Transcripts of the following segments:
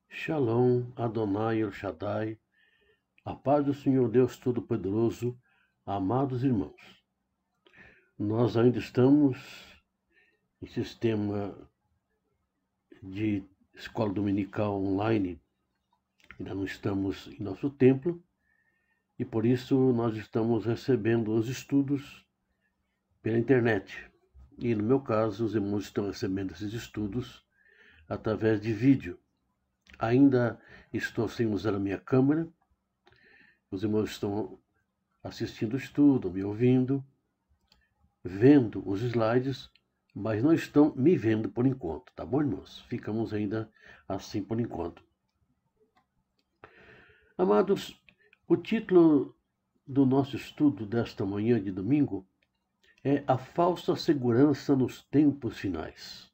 Shalom, Adonai El Shaddai, a paz do Senhor Deus Todo-Poderoso, amados irmãos. Nós ainda estamos em sistema de escola dominical online, ainda não estamos em nosso templo, e por isso nós estamos recebendo os estudos pela internet. E no meu caso, os irmãos estão recebendo esses estudos através de vídeo. Ainda estou sem usar a minha câmera, os irmãos estão assistindo o estudo, me ouvindo, vendo os slides, mas não estão me vendo por enquanto, tá bom, irmãos? Ficamos ainda assim por enquanto. Amados, o título do nosso estudo desta manhã de domingo é A Falsa Segurança nos Tempos Finais.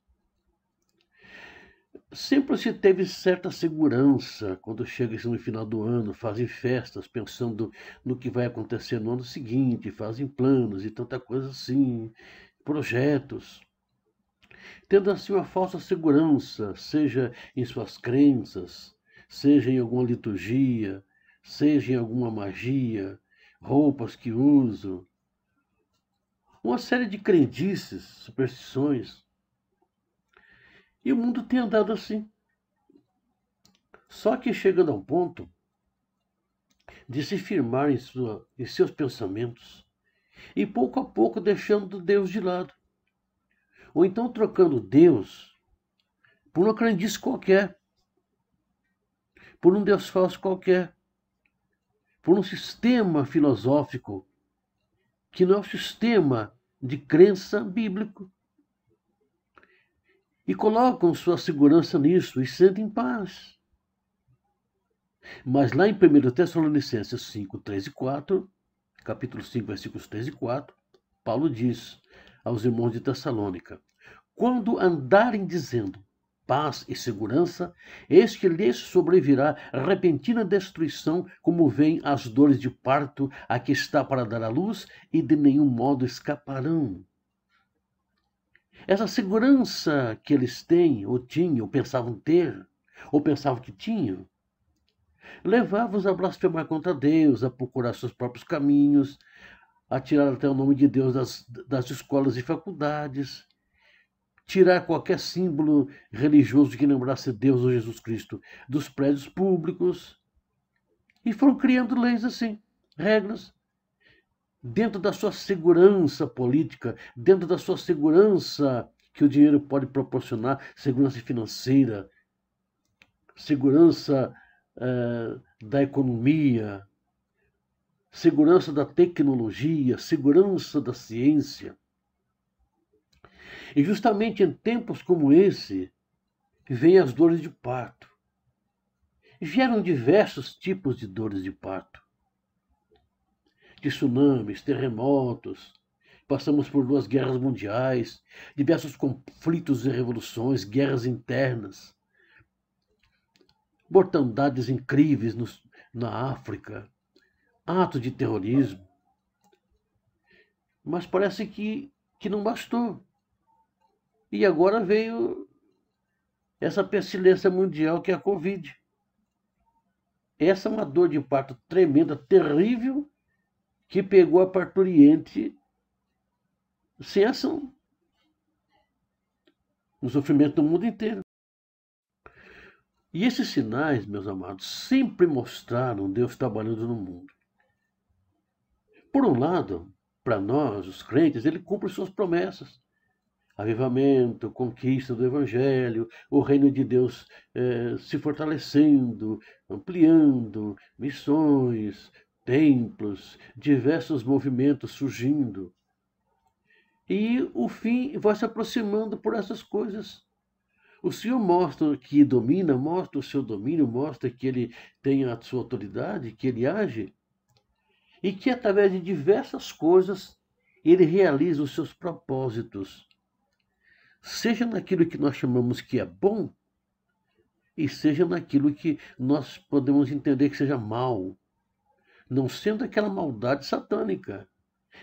Sempre se teve certa segurança quando chega no final do ano, fazem festas pensando no que vai acontecer no ano seguinte, fazem planos e tanta coisa assim, projetos, tendo assim uma falsa segurança, seja em suas crenças, seja em alguma liturgia, seja em alguma magia, roupas que usam, uma série de crendices, superstições. E o mundo tem andado assim. Só que chegando a um ponto de se firmar em seus pensamentos e pouco a pouco deixando Deus de lado. Ou então trocando Deus por uma crendice qualquer, por um Deus falso qualquer, por um sistema filosófico que não é o sistema de crença bíblico. E colocam sua segurança nisso e sentem paz. Mas lá em 1 Tessalonicenses 5, 3 e 4, capítulo 5, versículos 3 e 4, Paulo diz aos irmãos de Tessalônica: quando andarem dizendo paz e segurança, eis que lhes sobrevirá repentina destruição, como vêm as dores de parto a que está para dar à luz, e de nenhum modo escaparão. Essa segurança que eles têm, ou tinham, ou pensavam ter, ou pensavam que tinham, levava-os a blasfemar contra Deus, a procurar seus próprios caminhos, a tirar até o nome de Deus das escolas e faculdades, tirar qualquer símbolo religioso que lembrasse Deus ou Jesus Cristo dos prédios públicos. E foram criando leis assim, regras, dentro da sua segurança política, dentro da sua segurança que o dinheiro pode proporcionar, segurança financeira, segurança da economia, segurança da tecnologia, segurança da ciência. E justamente em tempos como esse, vêm as dores de parto. Vieram diversos tipos de dores de parto. De tsunamis, terremotos, passamos por 2 guerras mundiais, diversos conflitos e revoluções, guerras internas, mortandades incríveis na África, atos de terrorismo. Mas parece que não bastou. E agora veio essa pestilência mundial que é a Covid. Essa é uma dor de parto tremenda, terrível, que pegou a parturiente sem ação. Um sofrimento do mundo inteiro. E esses sinais, meus amados, sempre mostraram Deus trabalhando no mundo. Por um lado, para nós, os crentes, ele cumpre suas promessas. Avivamento, conquista do Evangelho, o reino de Deus se fortalecendo, ampliando, missões, templos, diversos movimentos surgindo. E o fim vai se aproximando por essas coisas. O Senhor mostra que domina, mostra o seu domínio, mostra que ele tem a sua autoridade, que ele age, e que através de diversas coisas ele realiza os seus propósitos. Seja naquilo que nós chamamos que é bom, e seja naquilo que nós podemos entender que seja mal. Não sendo aquela maldade satânica,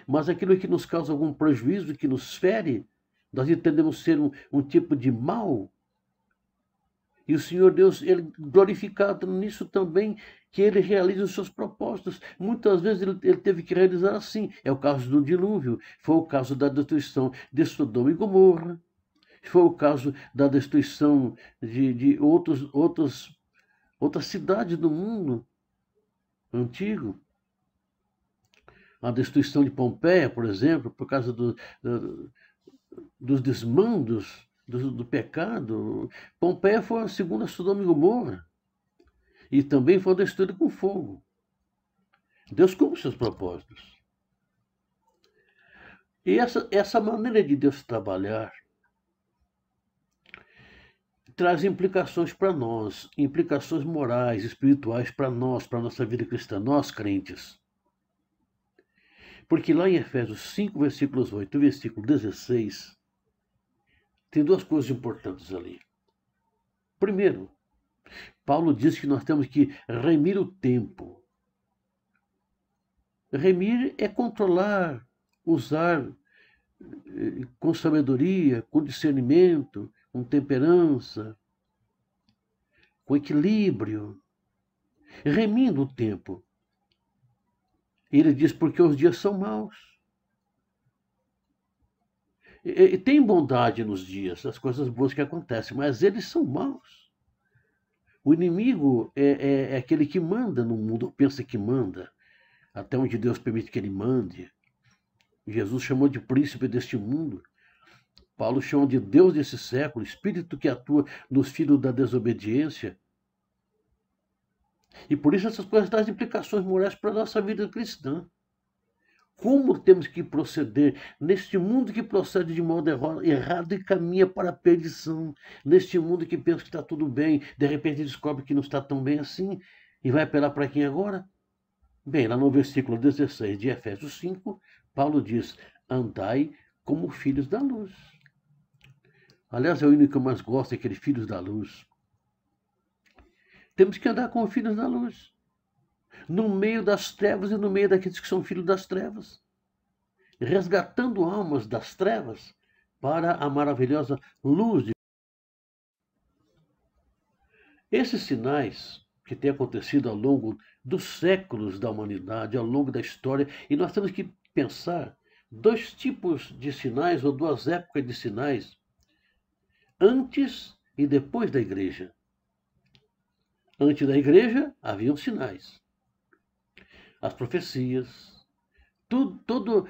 mas aquilo que nos causa algum prejuízo, que nos fere, nós entendemos ser um tipo de mal. E o Senhor Deus, ele glorificado nisso também, que ele realiza os seus propósitos. Muitas vezes ele teve que realizar assim. É o caso do dilúvio, foi o caso da destruição de Sodoma e Gomorra, foi o caso da destruição de outras cidades do mundo antigo. A destruição de Pompeia, por exemplo, por causa dos desmandos, do pecado. Pompeia foi a segunda Sodoma e Gomorra. E também foi destruída com fogo. Deus cumpre seus propósitos. E essa maneira de Deus trabalhar traz implicações para nós, implicações morais, espirituais para nós, para a nossa vida cristã, nós crentes. Porque lá em Efésios 5, versículos 8 e versículo 16, tem duas coisas importantes ali. Primeiro, Paulo diz que nós temos que remir o tempo. Remir é controlar, usar com sabedoria, com discernimento, com temperança, com equilíbrio, remindo o tempo. Ele diz porque os dias são maus. E tem bondade nos dias, as coisas boas que acontecem, mas eles são maus. O inimigo é aquele que manda no mundo, pensa que manda, até onde Deus permite que ele mande. Jesus chamou de príncipe deste mundo. Paulo chama de Deus desse século, espírito que atua nos filhos da desobediência. E por isso essas coisas trazem implicações morais para a nossa vida cristã. Como temos que proceder neste mundo que procede de modo errado e caminha para a perdição? Neste mundo que pensa que está tudo bem, de repente descobre que não está tão bem assim e vai apelar para quem agora? Bem, lá no versículo 16 de Efésios 5, Paulo diz: andai como filhos da luz. Aliás, é o hino que eu mais gosto, aquele filhos da luz. Temos que andar como filhos da luz, no meio das trevas e no meio daqueles que são filhos das trevas, resgatando almas das trevas para a maravilhosa luz de esses sinais que têm acontecido ao longo dos séculos da humanidade, ao longo da história, e nós temos que pensar dois tipos de sinais ou duas épocas de sinais antes e depois da igreja. Antes da igreja haviam sinais, as profecias, todo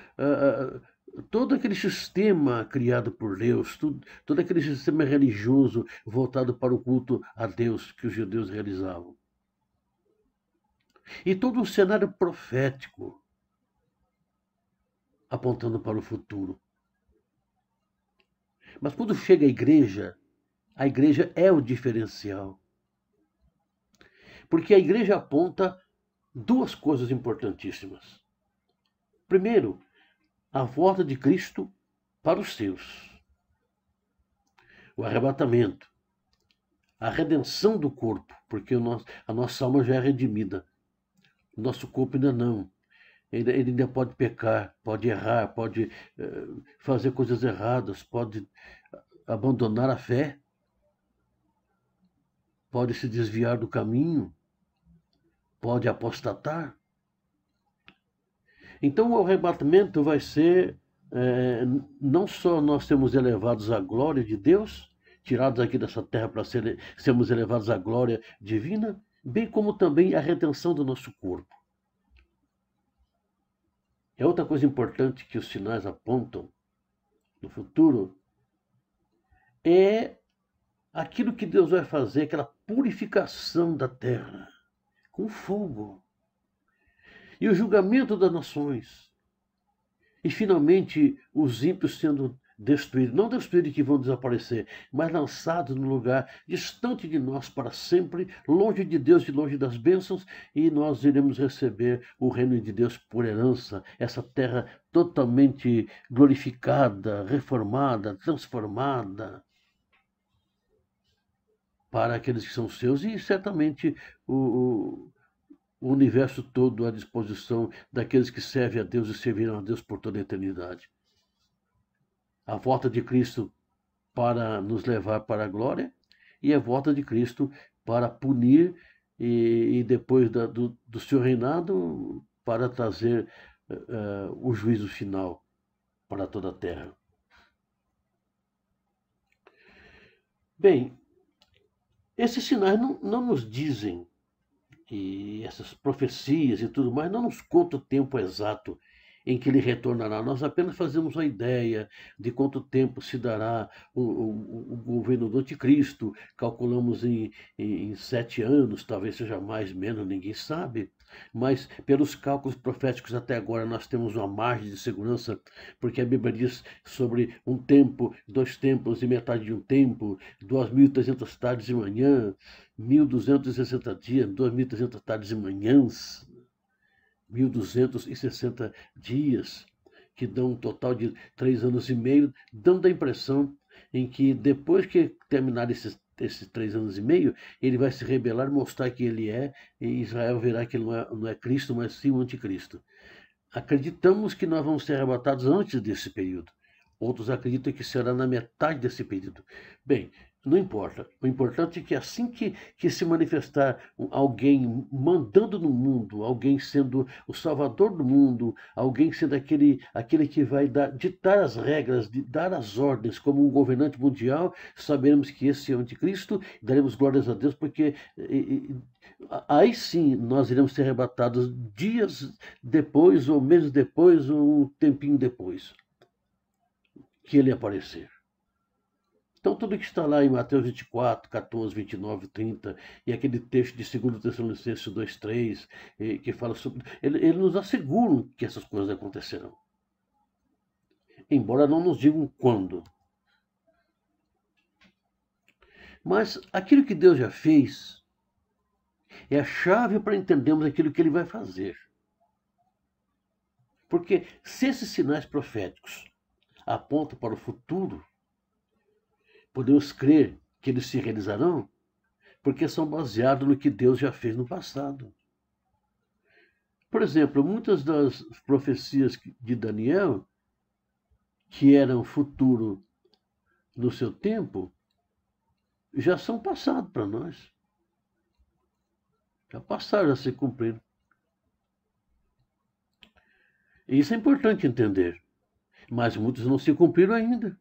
aquele sistema criado por Deus, todo aquele sistema religioso voltado para o culto a Deus que os judeus realizavam. E todo um cenário profético apontando para o futuro. Mas quando chega a igreja é o diferencial. Porque a igreja aponta duas coisas importantíssimas. Primeiro, a volta de Cristo para os seus. O arrebatamento. A redenção do corpo, porque a nossa alma já é redimida. O nosso corpo ainda não. Ele ainda pode pecar, pode errar, pode fazer coisas erradas, pode abandonar a fé, pode se desviar do caminho, pode apostatar. Então o arrebatamento vai ser, não só nós sermos elevados à glória de Deus, tirados aqui dessa terra para sermos elevados à glória divina, bem como também a redenção do nosso corpo. É outra coisa importante que os sinais apontam no futuro, é aquilo que Deus vai fazer, aquela purificação da terra, com fogo. E o julgamento das nações. E finalmente os ímpios sendo destruídos. Não destruídos que vão desaparecer, mas lançados no lugar distante de nós para sempre, longe de Deus e longe das bênçãos, e nós iremos receber o reino de Deus por herança, essa terra totalmente glorificada, reformada, transformada, para aqueles que são seus, e certamente o universo todo à disposição daqueles que servem a Deus e servirão a Deus por toda a eternidade. A volta de Cristo para nos levar para a glória e a volta de Cristo para punir e depois do seu reinado para trazer o juízo final para toda a terra. Bem, esses sinais não nos dizem, e essas profecias e tudo mais, não nos conta o tempo exato em que ele retornará. Nós apenas fazemos uma ideia de quanto tempo se dará o governo do anticristo. Calculamos em 7 anos, talvez seja mais, menos, ninguém sabe. Mas pelos cálculos proféticos até agora nós temos uma margem de segurança, porque a Bíblia diz sobre um tempo, 2 tempos e metade de um tempo, 2.300 tardes e manhã, 1.260 dias, 2.300 tardes e manhãs, 1.260 dias, que dão um total de 3 anos e meio, dando a impressão em que depois que terminar esses 3 anos e meio, ele vai se rebelar, mostrar que ele é, e Israel verá que ele não é Cristo, mas sim o anticristo. Acreditamos que nós vamos ser arrebatados antes desse período. Outros acreditam que será na metade desse período. Bem, não importa. O importante é que assim que se manifestar alguém mandando no mundo, alguém sendo o salvador do mundo, alguém sendo aquele que vai ditar as regras, dar as ordens como um governante mundial, saberemos que esse é o anticristo e daremos glórias a Deus, porque aí sim nós iremos ser arrebatados dias depois, ou meses depois, ou um tempinho depois que ele aparecer. Então, tudo que está lá em Mateus 24, 14, 29, 30, e aquele texto de 2 Tessalonicenses 2:3, que fala sobre. Ele nos assegura que essas coisas acontecerão. Embora não nos digam quando. Mas aquilo que Deus já fez é a chave para entendermos aquilo que ele vai fazer. Porque se esses sinais proféticos apontam para o futuro, podemos crer que eles se realizarão, porque são baseados no que Deus já fez no passado. Por exemplo, muitas das profecias de Daniel, que eram futuro no seu tempo, já são passado para nós. Já passaram a se cumprir. E isso é importante entender. Mas muitos não se cumpriram ainda.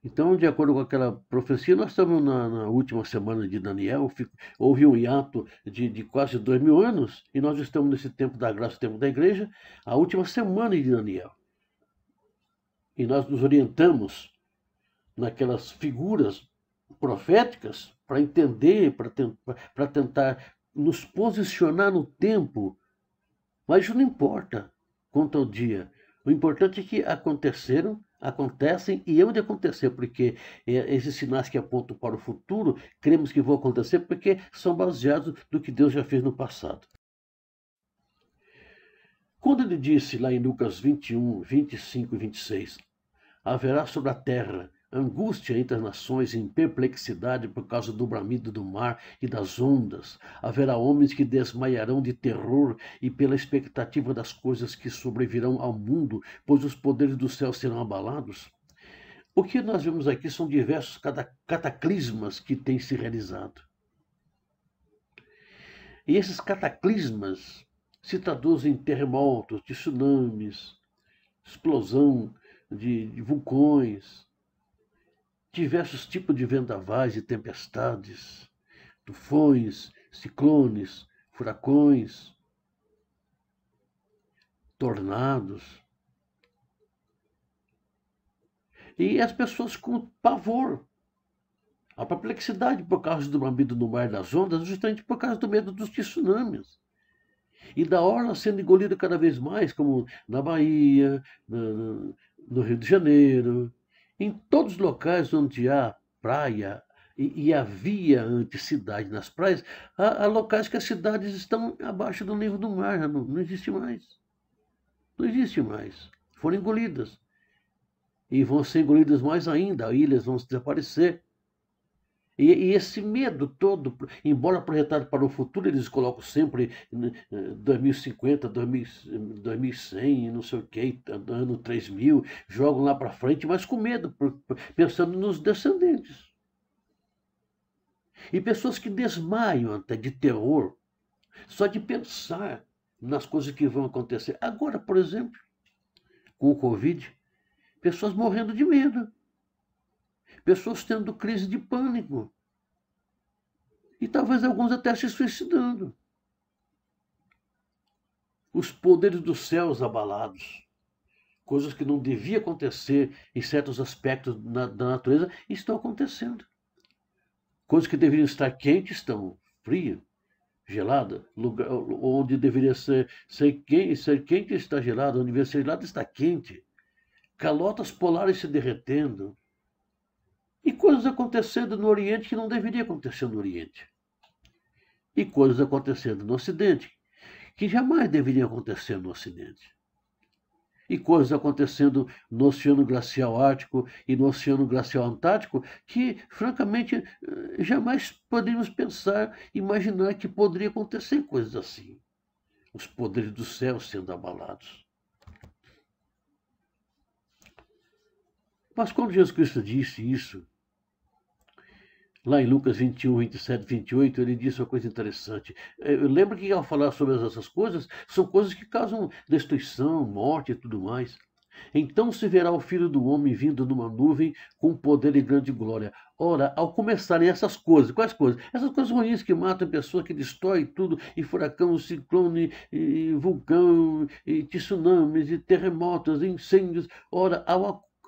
Então, de acordo com aquela profecia, nós estamos na última semana de Daniel, houve um hiato de quase 2.000 anos, e nós estamos nesse tempo da graça, tempo da igreja, a última semana de Daniel. E nós nos orientamos naquelas figuras proféticas para entender, para tentar nos posicionar no tempo. Mas isso não importa quanto ao dia. O importante é que acontecem e hão de acontecer, porque esses sinais que apontam para o futuro, cremos que vão acontecer porque são baseados no que Deus já fez no passado. Quando ele disse lá em Lucas 21, 25 e 26, haverá sobre a terra angústia entre as nações, em perplexidade por causa do bramido do mar e das ondas. Haverá homens que desmaiarão de terror e pela expectativa das coisas que sobrevirão ao mundo, pois os poderes do céu serão abalados. O que nós vemos aqui são diversos cataclismas que têm se realizado. E esses cataclismas se traduzem em terremotos, tsunamis, explosão de vulcões, diversos tipos de vendavais e tempestades, tufões, ciclones, furacões, tornados. E as pessoas com pavor, a perplexidade por causa do bramido no mar das ondas, justamente por causa do medo dos tsunamis. E da orla sendo engolida cada vez mais, como na Bahia, no Rio de Janeiro, em todos os locais onde há praia, e havia antes cidade nas praias, há locais que as cidades estão abaixo do nível do mar, não existe mais. Não existe mais. Foram engolidas. E vão ser engolidas mais ainda, ilhas vão desaparecer. E esse medo todo, embora projetado para o futuro, eles colocam sempre 2050, 2100, não sei o que, ano 3000, jogam lá para frente, mas com medo, pensando nos descendentes. E pessoas que desmaiam até de terror, só de pensar nas coisas que vão acontecer. Agora, por exemplo, com o Covid, pessoas morrendo de medo, pessoas tendo crise de pânico, e talvez alguns até se suicidando. Os poderes dos céus abalados, coisas que não deviam acontecer em certos aspectos da natureza, estão acontecendo. Coisas que deveriam estar quentes estão frias, geladas. Lugar onde deveria ser quente está gelado, onde deveria ser gelado está quente. Calotas polares se derretendo. E coisas acontecendo no Oriente que não deveriam acontecer no Oriente. E coisas acontecendo no Ocidente que jamais deveriam acontecer no Ocidente. E coisas acontecendo no Oceano Glacial Ártico e no Oceano Glacial Antártico que, francamente, jamais poderíamos pensar, imaginar que poderia acontecer coisas assim. Os poderes do céu sendo abalados. Mas quando Jesus Cristo disse isso, lá em Lucas 21, 27, 28, ele disse uma coisa interessante. Eu lembro que ao falar sobre essas coisas, são coisas que causam destruição, morte e tudo mais. Então se verá o Filho do Homem vindo numa nuvem com poder e grande glória. Ora, ao começarem essas coisas, quais coisas? Essas coisas ruins que matam pessoas, que destroem tudo, e furacão, ciclone, e vulcão, e tsunamis, e terremotos, e incêndios. Ora,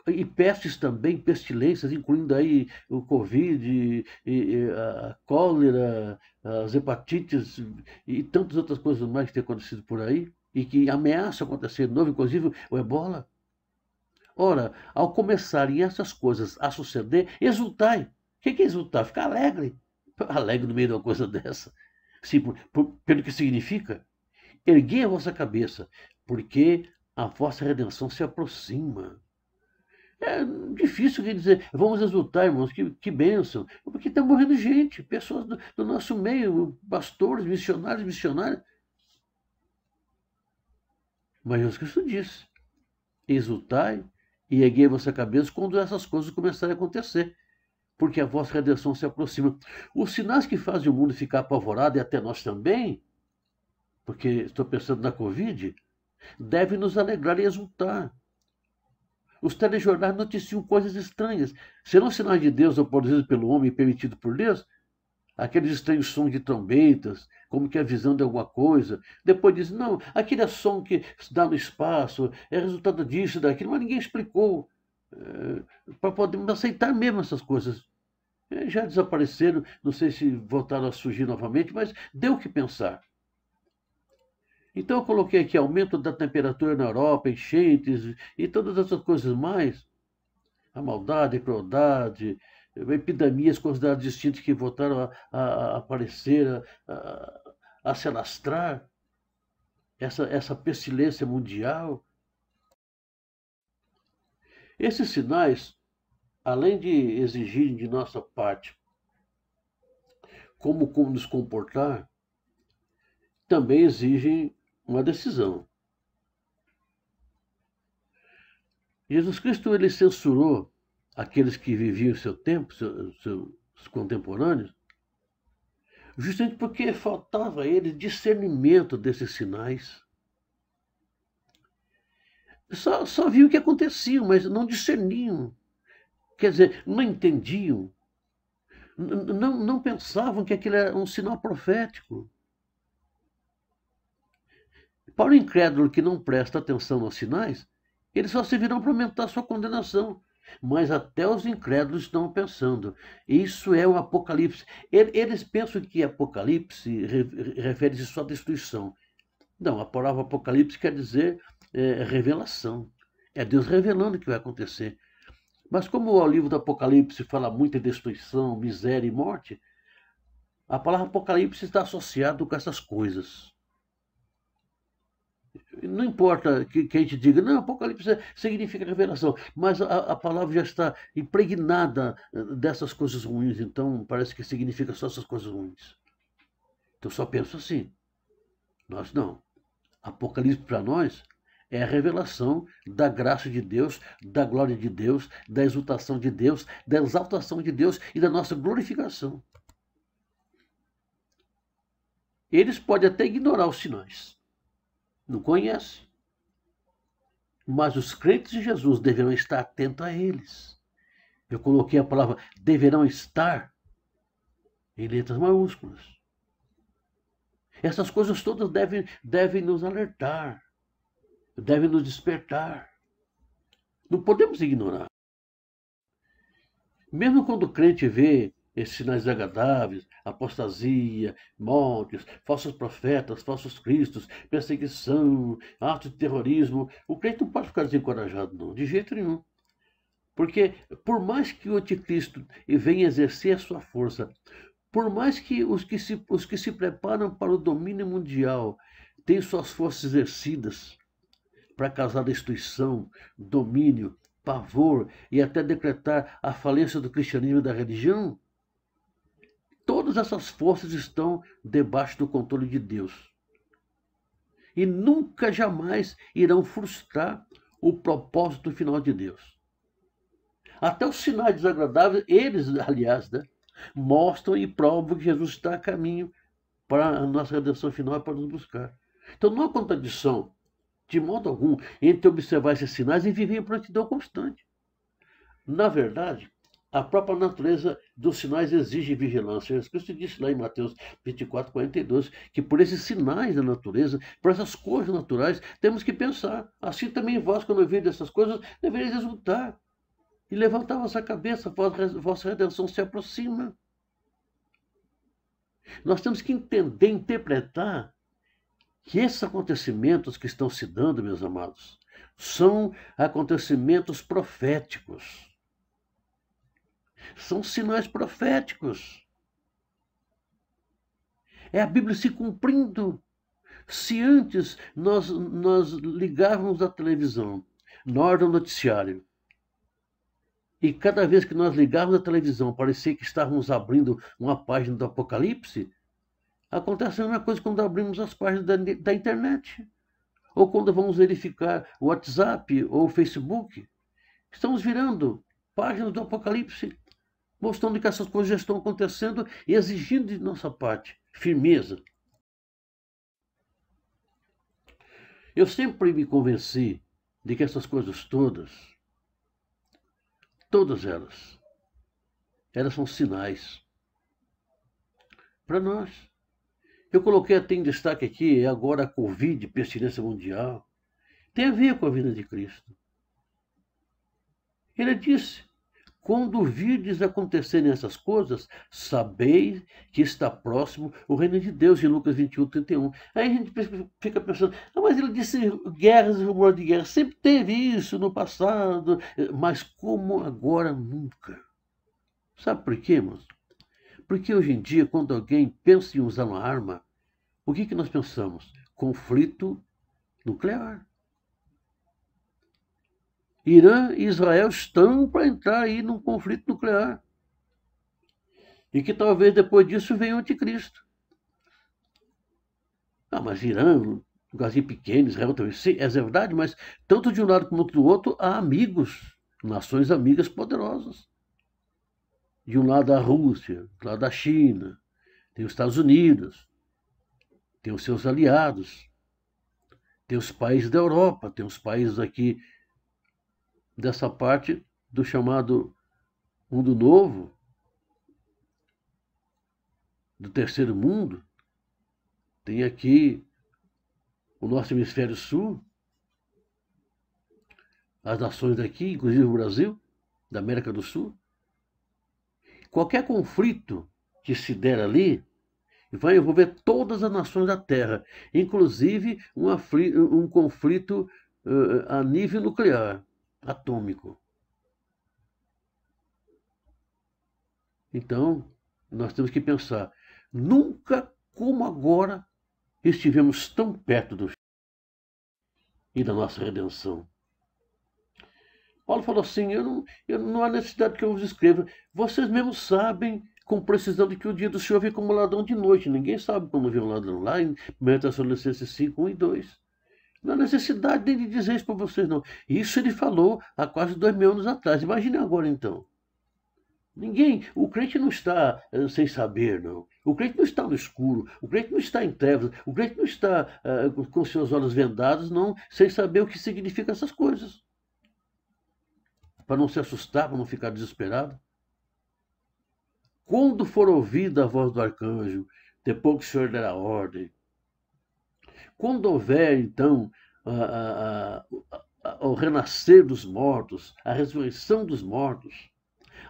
e pestes também, pestilências, incluindo aí o Covid, a cólera, as hepatites e tantas outras coisas mais que têm acontecido por aí e que ameaçam acontecer de novo, inclusive o ebola. Ora, ao começarem essas coisas a suceder, exultai. O que é exultar? Ficar alegre. Alegre no meio de uma coisa dessa. Sim, pelo que significa, erguei a vossa cabeça, porque a vossa redenção se aproxima. É difícil dizer, vamos exultar, irmãos, que bênção. Porque está morrendo gente, pessoas do nosso meio, pastores, missionários. Mas Jesus Cristo disse, exultai e erguei a vossa cabeça quando essas coisas começarem a acontecer, porque a vossa redenção se aproxima. Os sinais que fazem o mundo ficar apavorado, e até nós também, porque estou pensando na Covid, devem nos alegrar e exultar. Os telejornais noticiam coisas estranhas. Serão sinais de Deus ou produzidos pelo homem e permitidos por Deus? Aqueles estranhos sons de trombetas, como que avisando alguma coisa. Depois diz, não, aquele é som que se dá no espaço, é resultado disso, daquilo, mas ninguém explicou. Para podermos aceitar mesmo essas coisas. Já desapareceram, não sei se voltaram a surgir novamente, mas deu o que pensar. Então eu coloquei aqui aumento da temperatura na Europa, enchentes e todas essas coisas mais. A maldade, a crueldade, epidemias consideradas distintas que voltaram a aparecer, a se alastrar. Essa pestilência mundial. Esses sinais, além de exigirem de nossa parte como nos comportar, também exigem uma decisão. Jesus Cristo ele censurou aqueles que viviam em seu tempo, seus contemporâneos, justamente porque faltava a eles discernimento desses sinais. Só viam o que acontecia, mas não discerniam. Quer dizer, não entendiam. Não pensavam que aquilo era um sinal profético. Para o incrédulo que não presta atenção aos sinais, eles só servirão para aumentar sua condenação. Mas até os incrédulos estão pensando. Isso é o Apocalipse. Eles pensam que Apocalipse refere-se só à destruição. Não, a palavra Apocalipse quer dizer revelação. É Deus revelando o que vai acontecer. Mas como o livro do Apocalipse fala muito em destruição, miséria e morte, a palavra Apocalipse está associada com essas coisas. Não importa que a gente diga, não, Apocalipse significa revelação, mas a palavra já está impregnada dessas coisas ruins, então parece que significa só essas coisas ruins. Então só penso assim. Nós não. Apocalipse para nós é a revelação da graça de Deus, da glória de Deus, da exaltação de Deus, da exaltação de Deus e da nossa glorificação. Eles podem até ignorar os sinais. Não conhecem. Mas os crentes em Jesus deverão estar atentos a eles. Eu coloquei a palavra deverão estar em letras maiúsculas. Essas coisas todas devem nos alertar, devem nos despertar. Não podemos ignorar. Mesmo quando o crente vê esses sinais desagradáveis, apostasia, mortes, falsos profetas, falsos cristos, perseguição, atos de terrorismo, o crente não pode ficar desencorajado, não, de jeito nenhum. Porque, por mais que o anticristo venha exercer a sua força, por mais que os que se preparam para o domínio mundial tenham suas forças exercidas para causar destruição, domínio, pavor e até decretar a falência do cristianismo e da religião, todas essas forças estão debaixo do controle de Deus. E nunca, jamais irão frustrar o propósito final de Deus. Até os sinais desagradáveis, eles, aliás, mostram e provam que Jesus está a caminho para a nossa redenção final e para nos buscar. Então não há contradição, de modo algum, entre observar esses sinais e viver em prontidão constante. Na verdade, a própria natureza dos sinais exige vigilância. Jesus Cristo disse lá em Mateus 24, 42, que por esses sinais da natureza, por essas coisas naturais, temos que pensar. Assim também vós, quando ouvirdes essas coisas, devereis exultar e levantar vossa cabeça, vossa redenção se aproxima. Nós temos que entender, interpretar que esses acontecimentos que estão se dando, meus amados, são acontecimentos proféticos. São sinais proféticos. É a Bíblia se cumprindo. Se antes nós ligávamos a televisão na hora do noticiário, e cada vez que nós ligávamos a televisão parecia que estávamos abrindo uma página do Apocalipse, acontece a mesma coisa quando abrimos as páginas da internet. Ou quando vamos verificar o WhatsApp ou o Facebook. Estamos virando páginas do Apocalipse, mostrando que essas coisas já estão acontecendo e exigindo de nossa parte firmeza. Eu sempre me convenci de que essas coisas todas elas são sinais para nós. Eu coloquei até em destaque aqui, agora a Covid, pestilência mundial, tem a ver com a vinda de Cristo. Ele disse, quando virdes acontecerem essas coisas, sabeis que está próximo o reino de Deus, em Lucas 21, 31. Aí a gente fica pensando, mas ele disse guerras e rumor de guerra. Sempre teve isso no passado, mas como agora, nunca. Sabe por quê, irmãos? Porque hoje em dia, quando alguém pensa em usar uma arma, o que nós pensamos? Conflito nuclear. Irã e Israel estão para entrar aí num conflito nuclear. E que talvez depois disso venha o anticristo. Mas Irã, um lugarzinho pequeno, Israel também, sim, é verdade, mas tanto de um lado como do outro há amigos, nações amigas poderosas. De um lado a Rússia, do lado a China, tem os Estados Unidos, tem os seus aliados, tem os países da Europa, tem os países aqui dessa parte do chamado mundo novo, do terceiro mundo. Tem aqui o nosso hemisfério sul, as nações daqui, inclusive o Brasil, da América do Sul. Qualquer conflito que se der ali vai envolver todas as nações da Terra, inclusive um conflito a nível nuclear, atômico. Então, nós temos que pensar, nunca como agora estivemos tão perto do fim e da nossa redenção. Paulo falou assim, não há necessidade que eu vos escreva. Vocês mesmos sabem com precisão de que o dia do Senhor vem como ladrão de noite. Ninguém sabe como vem um ladrão. Lá em 1 Tessalonicenses 5, 1 e 2. Não há necessidade de dizer isso para vocês, não. Isso ele falou há quase 2000 anos atrás. Imagine agora, então. O crente não está sem saber, não. O crente não está no escuro, o crente não está em trevas, o crente não está com seus olhos vendados, não, sem saber o que significam essas coisas. Para não se assustar, para não ficar desesperado. Quando for ouvida a voz do arcanjo, depois que o Senhor der a ordem, quando houver, então, o renascer dos mortos, a ressurreição dos mortos,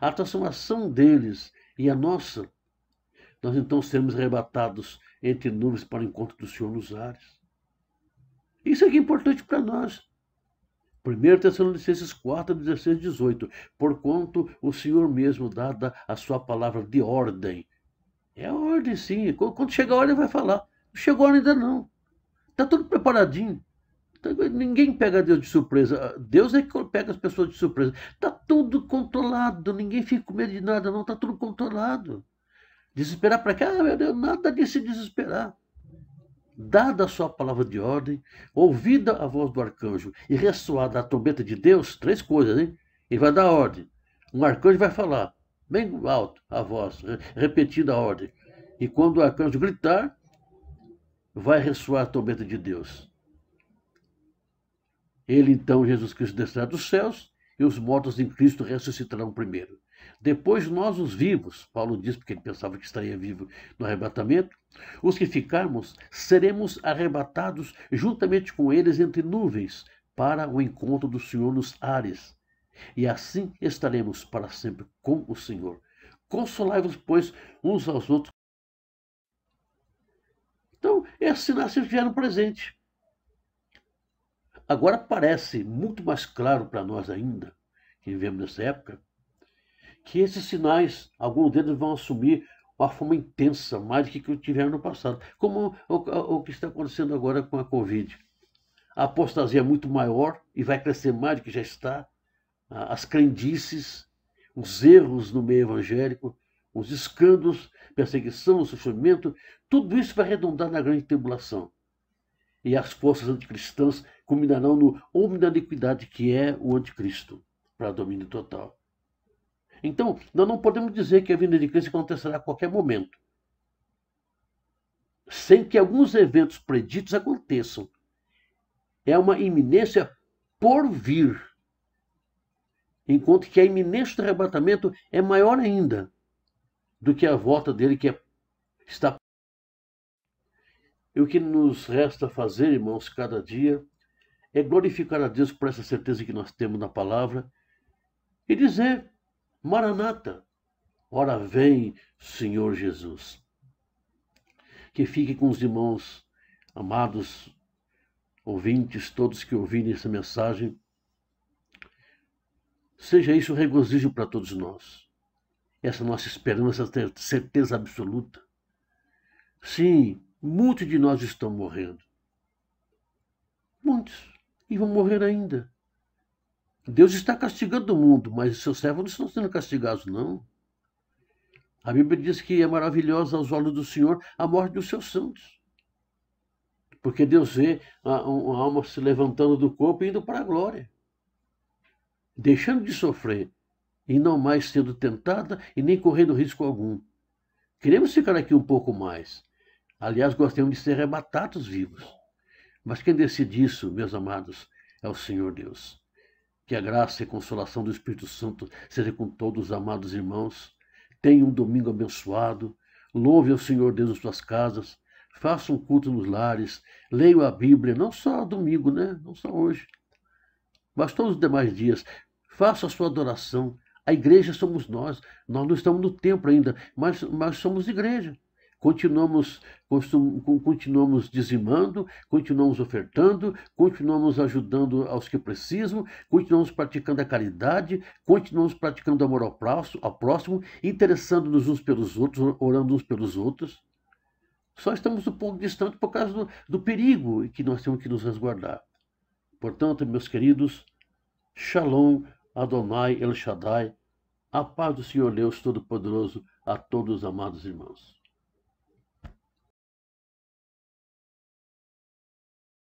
a transformação deles e a nossa, nós então seremos arrebatados entre nuvens para o encontro do Senhor nos ares. Isso aqui é importante para nós. 1 Tessalonicenses 4, 16, 18. Porquanto o Senhor mesmo, dada a sua palavra de ordem. É a ordem, sim. Quando chegar a hora, ele vai falar. Não chegou a hora ainda não. Está tudo preparadinho. Ninguém pega Deus de surpresa. Deus é que pega as pessoas de surpresa. Está tudo controlado. Ninguém fica com medo de nada, não. Está tudo controlado. Desesperar para cá, meu Deus, nada de se desesperar. Dada a sua palavra de ordem, ouvida a voz do arcanjo e ressoada a trombeta de Deus, 3 coisas, hein? Ele vai dar ordem. Um arcanjo vai falar, bem alto a voz, repetindo a ordem. E quando o arcanjo gritar, vai ressoar a trombeta de Deus. Ele então, Jesus Cristo, descerá dos céus e os mortos em Cristo ressuscitarão primeiro. Depois nós, os vivos, Paulo diz porque ele pensava que estaria vivo no arrebatamento, os que ficarmos, seremos arrebatados juntamente com eles entre nuvens para o encontro do Senhor nos ares. E assim estaremos para sempre com o Senhor. Consolai-vos, pois, uns aos outros. Então, esses sinais sempre vieram presente. Agora parece muito mais claro para nós ainda, que vivemos nessa época, que esses sinais, alguns deles vão assumir uma forma intensa, mais do que tiveram no passado, como o que está acontecendo agora com a Covid. A apostasia é muito maior e vai crescer mais do que já está. As crendices, os erros no meio evangélico, os escândalos, perseguição, o sofrimento, tudo isso vai redundar na grande tribulação. E as forças anticristãs culminarão no homem da iniquidade, que é o anticristo, para domínio total. Então, nós não podemos dizer que a vinda de Cristo acontecerá a qualquer momento, sem que alguns eventos preditos aconteçam. É uma iminência por vir, enquanto que a iminência do arrebatamento é maior ainda do que a volta dele, que está. E o que nos resta fazer, irmãos, cada dia, é glorificar a Deus por essa certeza que nós temos na palavra e dizer: Maranata, ora vem, Senhor Jesus. Que fique com os irmãos amados, ouvintes, todos que ouvirem essa mensagem. Seja isso um regozijo para todos nós. Essa nossa esperança, essa certeza absoluta. Sim, muitos de nós estão morrendo. Muitos. E vão morrer ainda. Deus está castigando o mundo, mas os seus servos não estão sendo castigados, não. A Bíblia diz que é maravilhosa aos olhos do Senhor a morte dos seus santos. Porque Deus vê uma alma se levantando do corpo e indo para a glória. Deixando de sofrer e não mais sendo tentada e nem correndo risco algum. Queremos ficar aqui um pouco mais. Aliás, gostaríamos de ser arrebatados vivos. Mas quem decide isso, meus amados, é o Senhor Deus. Que a graça e a consolação do Espírito Santo seja com todos os amados irmãos. Tenham um domingo abençoado. Louve ao Senhor Deus em suas casas. Façam um culto nos lares. Leiam a Bíblia, não só domingo, né? Não só hoje, mas todos os demais dias. Façam a sua adoração. A igreja somos nós. Nós não estamos no templo ainda, mas somos igreja. Continuamos dizimando, continuamos ofertando, continuamos ajudando aos que precisam, continuamos praticando a caridade, continuamos praticando amor ao próximo, interessando-nos uns pelos outros, orando uns pelos outros. Só estamos um pouco distantes por causa do perigo que nós temos que nos resguardar. Portanto, meus queridos, Shalom, Adonai, El Shaddai, a paz do Senhor Deus Todo-Poderoso a todos os amados irmãos.